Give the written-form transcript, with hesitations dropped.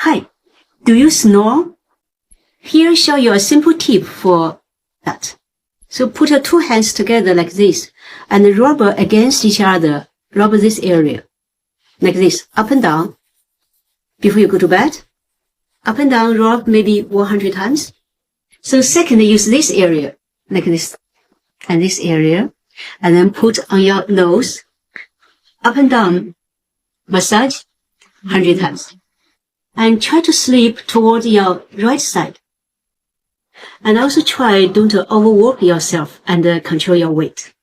Hi, do you snore? Here show you a simple tip for that. So put your two hands together like this and rub against each other. Rub this area like this, up and down. Before you go to bed, up and down, rub maybe 100 times. So second, use this area like this and this area, and then put on your nose, up and down, massage 100 times. And try to sleep toward your right side. And also try don't overwork yourself and control your weight.